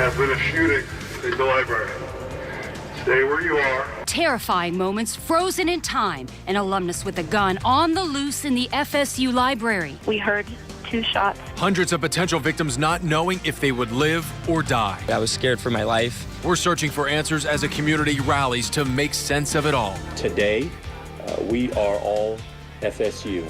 There has been a shooting in the library. Stay where you are. Terrifying moments frozen in time. An alumnus with a gun on the loose in the FSU library. We heard 2 shots. Hundreds of potential victims not knowing if they would live or die. I was scared for my life. We're searching for answers as a community rallies to make sense of it all. Today, we are all FSU.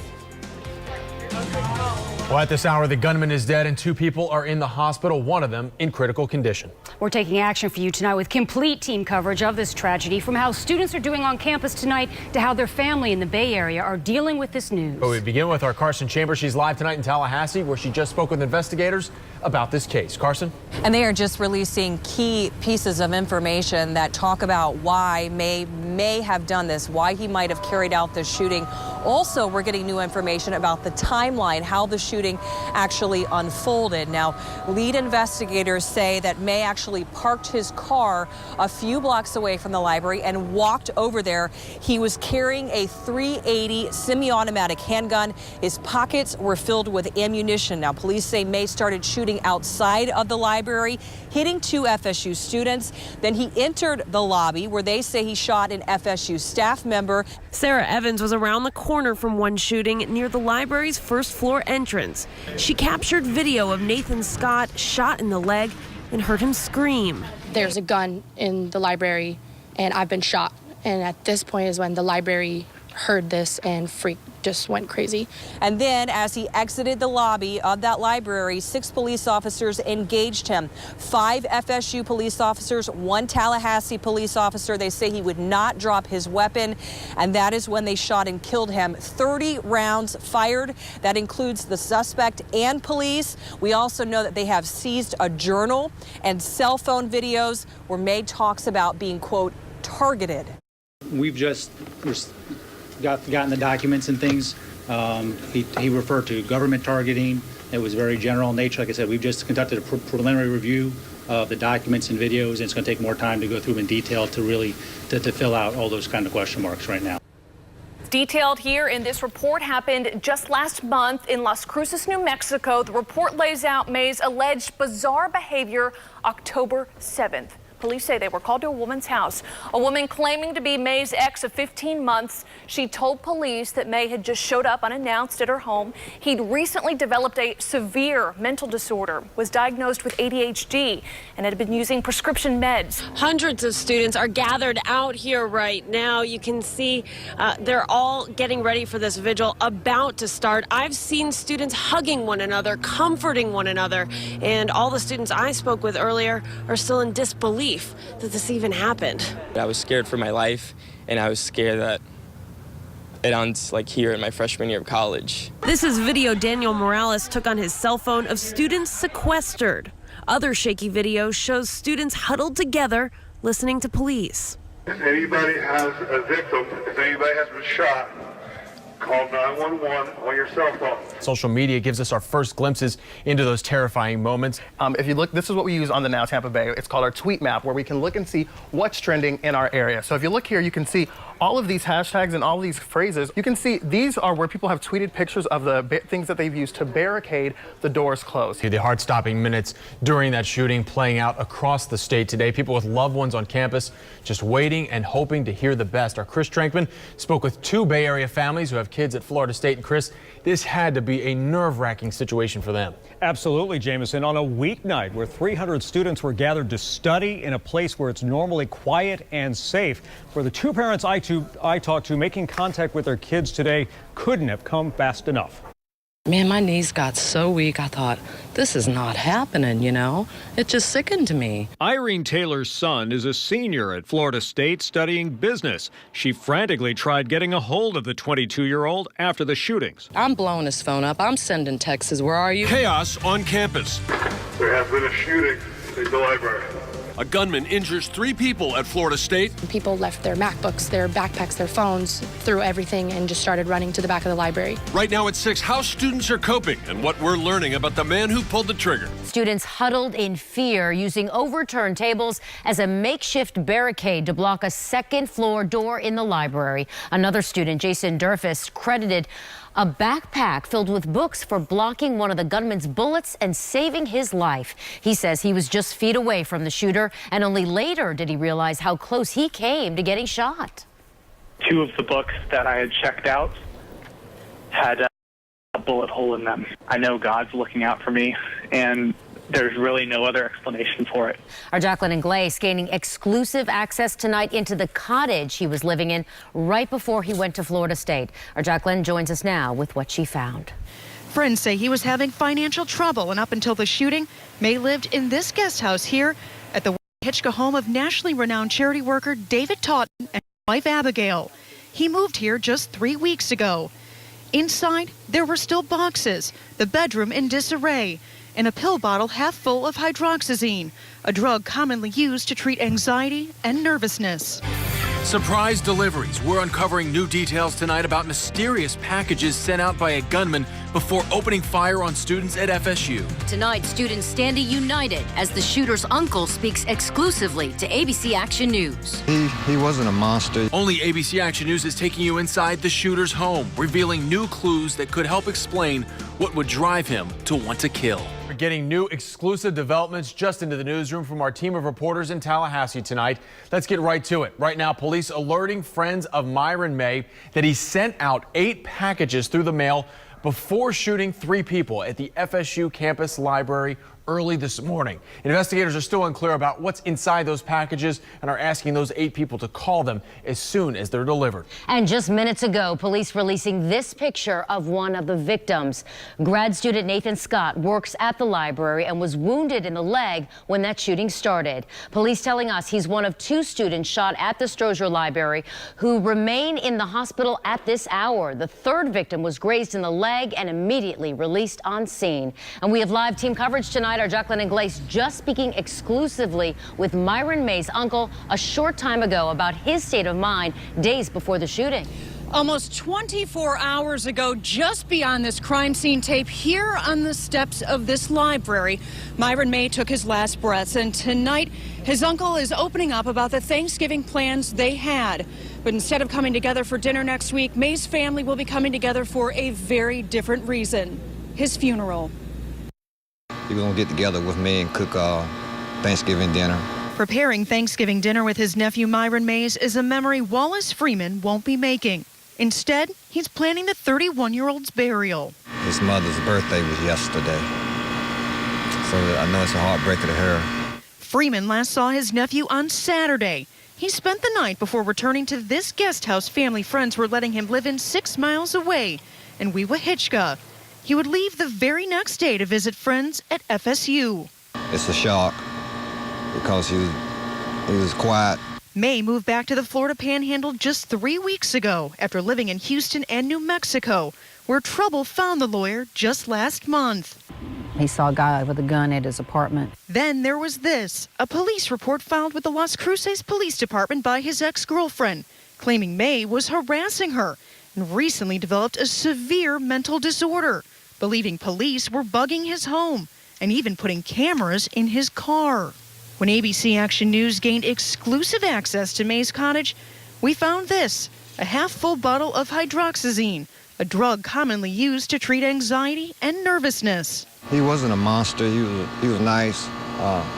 Well, at this hour, the gunman is dead and 2 people are in the hospital, one of them in critical condition. We're taking action for you tonight with complete team coverage of this tragedy, from how students are doing on campus tonight to how their family in the Bay Area are dealing with this news. But we begin with our Carson Chambers. She's live tonight in Tallahassee, where she just spoke with investigators about this case. Carson? And they are just releasing key pieces of information that talk about why may have done this, why he might have carried out this shooting. Also, we're getting new information about the timeline, how the shooting actually unfolded. Now, lead investigators say that May actually parked his car a few blocks away from the library and walked over there. He was carrying a .380 semi-automatic handgun. His pockets were filled with ammunition. Now, police say May started shooting outside of the library, hitting 2 FSU students. Then he entered the lobby, where they say he shot an FSU staff member. Sarah Evans was around the corner from one shooting near the library's first floor entrance. She captured video of Nathan Scott shot in the leg and heard him scream. There's a gun in the library and I've been shot. And at this point is when the library heard this and just went crazy. And then as he exited the lobby of that library, 6 police officers engaged him. 5 FSU police officers, 1 Tallahassee police officer. They say he would not drop his weapon, and that is when they shot and killed him. 30 rounds fired. That includes the suspect and police. We also know that they have seized a journal and cell phone videos where May talks about being, quote, targeted. We've just gotten the documents and things. He referred to government targeting. It was very general in nature. Like I said, we've just conducted a preliminary review of the documents and videos, and it's going to take more time to go through them in detail to really to fill out all those kind of question marks right now. Detailed here in this report happened just last month in Las Cruces, New Mexico. The report lays out May's alleged bizarre behavior October 7th. Police say they were called to a woman's house. A woman claiming to be May's ex of 15 months. She told police that May had just showed up unannounced at her home. He'd recently developed a severe mental disorder, was diagnosed with ADHD, and had been using prescription meds. Hundreds of students are gathered out here right now. You can see they're all getting ready for this vigil about to start. I've seen students hugging one another, comforting one another, and all the students I spoke with earlier are still in disbelief that this even happened. I was scared for my life, and I was scared that it ends like here in my freshman year of college. This is video Daniel Morales took on his cell phone of students sequestered. Other shaky video shows students huddled together listening to police. If anybody has a victim, if anybody has been shot, call 911 on your cell phone. Social media gives us our first glimpses into those terrifying moments. If you look, this is what we use on the Now Tampa Bay. It's called our tweet map, where we can look and see what's trending in our area. So if you look here, you can see all of these hashtags and all of these phrases. You can see these are where people have tweeted pictures of the things that they've used to barricade the doors closed. The heart-stopping minutes during that shooting playing out across the state today. People with loved ones on campus just waiting and hoping to hear the best. Our Chris Trankman spoke with 2 Bay Area families who have kids at Florida State. And Chris, this had to be a nerve-wracking situation for them. Absolutely, Jameson. On a weeknight where 300 students were gathered to study in a place where it's normally quiet and safe, for the 2 parents I talked to, making contact with their kids today couldn't have come fast enough. Man, my knees got so weak, I thought, this is not happening, you know? It just sickened me. Irene Taylor's son is a senior at Florida State studying business. She frantically tried getting a hold of the 22-year-old after the shootings. I'm blowing his phone up. I'm sending texts. Where are you? Chaos on campus. There has been a shooting in the library. A gunman injures 3 people at Florida State. People left their MacBooks, their backpacks, their phones, threw everything and just started running to the back of the library. Right now at 6, how students are coping and what we're learning about the man who pulled the trigger. Students huddled in fear, using overturned tables as a makeshift barricade to block a second-floor door in the library. Another student, Jason Durfus, credited A backpack filled with books for blocking one of the gunman's bullets and saving his life. He says he was just feet away from the shooter, and only later did he realize how close he came to getting shot. 2 of the books that I had checked out had a bullet hole in them. I know God's looking out for me, and there's really no other explanation for it. Our Jacqueline Ingles gaining exclusive access tonight into the cottage he was living in right before he went to Florida State. Our Jacqueline joins us now with what she found. Friends say he was having financial trouble, and up until the shooting, May lived in this guest house here at the Hitchka home of nationally renowned charity worker David Totten and his wife Abigail. He moved here just 3 weeks ago. Inside, there were still boxes, the bedroom in disarray, and a pill bottle half full of hydroxyzine, a drug commonly used to treat anxiety and nervousness. Surprise deliveries. We're uncovering new details tonight about mysterious packages sent out by a gunman before opening fire on students at FSU. Tonight, students standing united as the shooter's uncle speaks exclusively to ABC Action News. He wasn't a monster. Only ABC Action News is taking you inside the shooter's home, revealing new clues that could help explain what would drive him to want to kill. We're getting new exclusive developments just into the newsroom from our team of reporters in Tallahassee tonight. Let's get right to it. Right now, police alerting friends of Myron May that he sent out 8 packages through the mail before shooting 3 people at the FSU campus library early this morning. Investigators are still unclear about what's inside those packages and are asking those 8 people to call them as soon as they're delivered. And just minutes ago, police releasing this picture of one of the victims. Grad student Nathan Scott works at the library and was wounded in the leg when that shooting started. Police telling us he's one of 2 students shot at the Strozier Library who remain in the hospital at this hour. The 3rd victim was grazed in the leg and immediately released on scene. And we have live team coverage tonight. Our Jacqueline Ingles just speaking exclusively with Myron May's uncle a short time ago about his state of mind days before the shooting. Almost 24 hours ago, just beyond this crime scene tape, here on the steps of this library, Myron May took his last breaths, and tonight his uncle is opening up about the Thanksgiving plans they had. But instead of coming together for dinner next week, May's family will be coming together for a very different reason: his funeral. He was going to get together with me and cook Thanksgiving dinner. Preparing Thanksgiving dinner with his nephew Myron Mays is a memory Wallace Freeman won't be making. Instead, he's planning the 31-year-old's burial. His mother's birthday was yesterday, so I know it's a heartbreaker to her. Freeman last saw his nephew on Saturday. He spent the night before returning to this guest house family friends were letting him live in 6 miles away in Weewahitchka. He would leave the very next day to visit friends at FSU. It's a shock because he was quiet. May moved back to the Florida Panhandle just 3 weeks ago after living in Houston and New Mexico, where trouble found the lawyer just last month. He saw a guy with a gun at his apartment. Then there was this, a police report filed with the Las Cruces Police Department by his ex-girlfriend, claiming May was harassing her and recently developed a severe mental disorder, believing police were bugging his home and even putting cameras in his car. When ABC Action News gained exclusive access to May's cottage, we found this, a half-full bottle of hydroxyzine, a drug commonly used to treat anxiety and nervousness. He wasn't a monster. He was nice,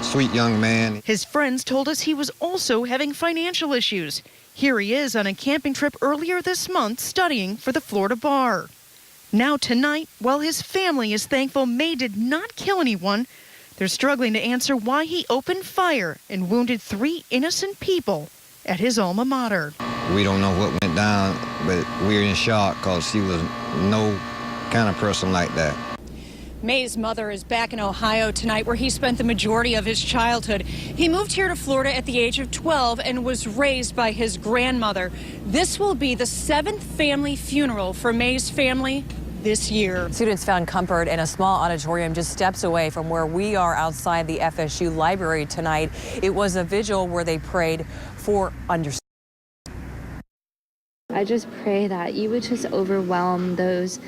sweet young man. His friends told us he was also having financial issues. Here he is on a camping trip earlier this month studying for the Florida bar. Now tonight, while his family is thankful May did not kill anyone, they're struggling to answer why he opened fire and wounded 3 innocent people at his alma mater. We don't know what went down, but we're in shock because he was no kind of person like that. May's mother is back in Ohio tonight, where he spent the majority of his childhood. He moved here to Florida at the age of 12 and was raised by his grandmother. This will be the 7th family funeral for May's family this year. Students found comfort in a small auditorium just steps away from where we are outside the FSU library tonight. It was a vigil where they prayed for understanding. I just pray that you would just overwhelm those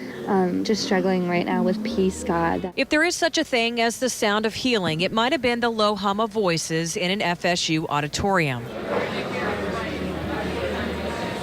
just struggling right now with peace, God. If there is such a thing as the sound of healing, it might have been the low hum of voices in an FSU auditorium.